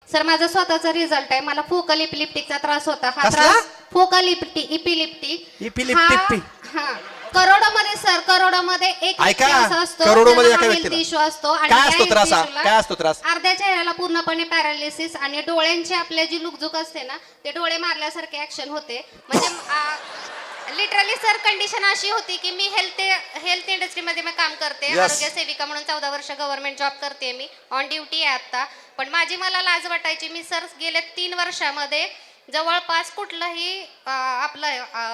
Sir माझा स्वतःचा result आहे. मला फोकल इपिलिप्टिकचा त्रास होता. हा कसला? त्रास फोकल इपिलिप्टिक इपिलिप्टिक. करोडोमध्ये सर करोडोमध्ये एक ऐका, व्यक्ती असा असतो करोडोमध्ये ज्याला एका हा व्यक्तीला. health issue असतो आणि काय त्या असतो health त्रास हा? issue ला काय असतो त्रास? अर्ध्या चेहऱ्याला पूर्णपणे पॅरालिसिस आणि डोळ्यांची आपल्या जी लुकझुक असते ना ते डोळे मारल्यासारखे ऍक्शन होते. म्हणजे लिटरली सर कंडिशन अशी होती की मी हेल्थ इंडस्ट्रीमध्ये मी काम करते. Yes. आरोग्य सेविका म्हणून 14 वर्ष गव्हर्नमेंट जॉब करते मी. ऑन ड्युटी आहे आता. पण मला लाज वाटायची. मी सर गेले 3 वर्षामध्ये जवळपास कुठलाही आपलं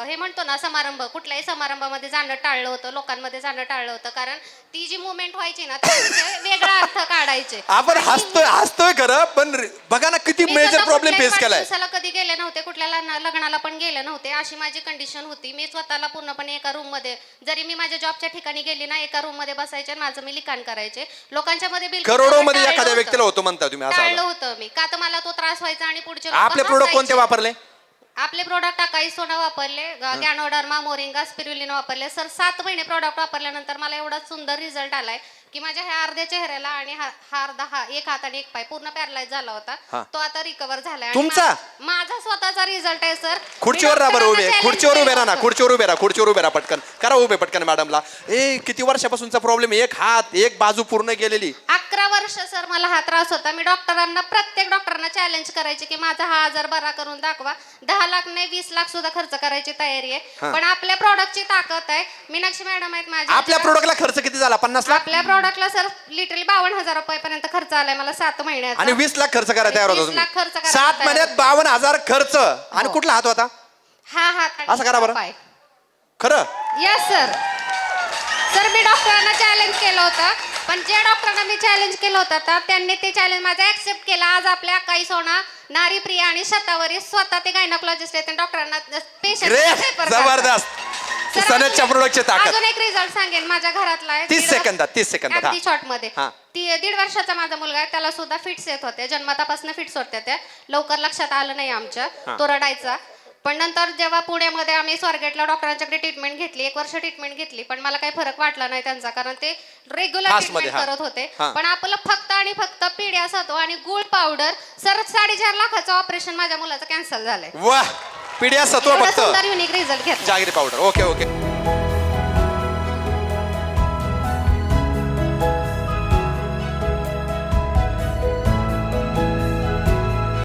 हे म्हणतो ना समारंभ कुठल्याही समारंभामध्ये जाणं टाळलं होतं. लोकांमध्ये जाणं टाळलं होतं. कारण ती जी मुवमेंट व्हायची ना त्याचे वेगळा अर्थ काढायचे. आपण हसतोय खरं, पण बघा ना किती मेजर प्रॉब्लेम फेस केलाय. दिवसाला कधी गेले नव्हते, कुठल्या लग्नाला पण गेले नव्हते. अशी माझी कंडिशन होती. मी स्वतःला पूर्णपणे एका रूम मध्ये, जरी मी माझ्या जॉबच्या ठिकाणी गेली ना, एका रूम मध्ये बसायचे आणि माझं मी लिखाण करायचे. लोकांच्या मध्ये बिलकुल करोडोमध्ये टाळलं एखाद्या होतं. व्यक्तीला होतो म्हणता तुम्ही टाळलं असं. होतं मी का तर मला तो त्रास व्हायचा आणि पुढचे लोकं आपले प्रोडक्ट कोणते हसायचे. वापरले? आपले प्रोडक्ट अकाई सोना वापरले, गॅनोडर्मा, मोरिंगा, स्पिरुलिना वापरले. सर 7 महिने प्रोडक्ट वापरल्यानंतर मला एवढा सुंदर रिझल्ट आलाय की माझ्या ह्या अर्ध्या चेहऱ्याला आणि हा अर्धा एक हात आणि एक पाय पूर्ण पॅरलाइज झाला होता. तो आता रिकवर झालाय. आणि तुमचा? माझा स्वतःचा रिझल्ट आहे सर. खुर्चीवर राहा बरं उभे, खुर्चीवर उभे राहा ना, खुर्चीवर उभे राहा पटकन करा उभे पटकन मॅडमला. किती वर्षापासूनचा प्रॉब्लेम? एक हात एक बाजू पूर्ण गेलेली. 11 वर्ष सर मला हा त्रास होता. मी प्रत्येक डॉक्टरांना चॅलेंज करायचे की माझा हा आजार बरा करून दाखवा. 10 लाख नाही 20 लाख सुद्धा खर्च करायची तयारी आहे. पण आपल्या प्रोडक्टची ताकद आहे. मीनाक्षी मॅडम आहेत माझ्या. आपल्या प्रोडक्टला खर्च किती झाला? 50 लाख. आपल्या प्रोडक्टला सर लिटरली 52,000 रुपयापर्यंत खर्च आलाय मला 7 महिन्याचा. आणि 20 लाख खर्च करायला तयार होता 20 लाख खर्च तुम्ही. करायला 7 तयार महिन्यात होतो. 52,000 खर्च. आणि कुठला हात होता? हा हात आणि असं करा बरं. पाय. खरं? Yes sir. सर मी डॉक्टरांना चॅलेंज केलं होतं. पण ज्या डॉक्टरांना मी चॅलेंज केलं होतं तर त्यांनी ते चॅलेंज माझं ऍक्सेप्ट केलं. आज आपल्या अकाई सोना, नारी प्रिया आणि शतावरी स्वतः ते गायनोकॉलॉजिस्ट आहेत. डॉक्टरांना पेशंट जबरदस्त. सनदच्या प्रोडक्टची ताकद. अजून एक रिझल्ट सांगेन माझ्या घरातला आहे. 30 सेकंदात अगदी शॉर्ट मध्ये. हा. 1.5 वर्षाचा माझा मुलगा आहे. त्याला सुद्धा फिट्स येत होत्या. जन्मतापासून फिट्स होत्या त्या. लवकर लक्षात आलं नाही आमच्या. तो रडायचा. पण नंतर जेव्हा पुण्यामध्ये आम्ही स्वारगेटला डॉक्टरांच्याकडे ट्रीटमेंट घेतली, 1 वर्ष ट्रीटमेंट घेतली, पण मला काही फरक वाटला नाही त्यांचा. कारण ते रेग्युलर ट्रीटमेंट करत होते. पण आपलं फक्त आणि फक्त पिढ्या सत्व आणि गुळ पावडर सर 4.5 लाखाचं ऑपरेशन माझ्या मुलाचं कॅन्सल झालंय. वाह, पिढ्या सत्व फक्त. सुंदर युनिक रिझल्ट घेतला. जागरी पावडर. ओके.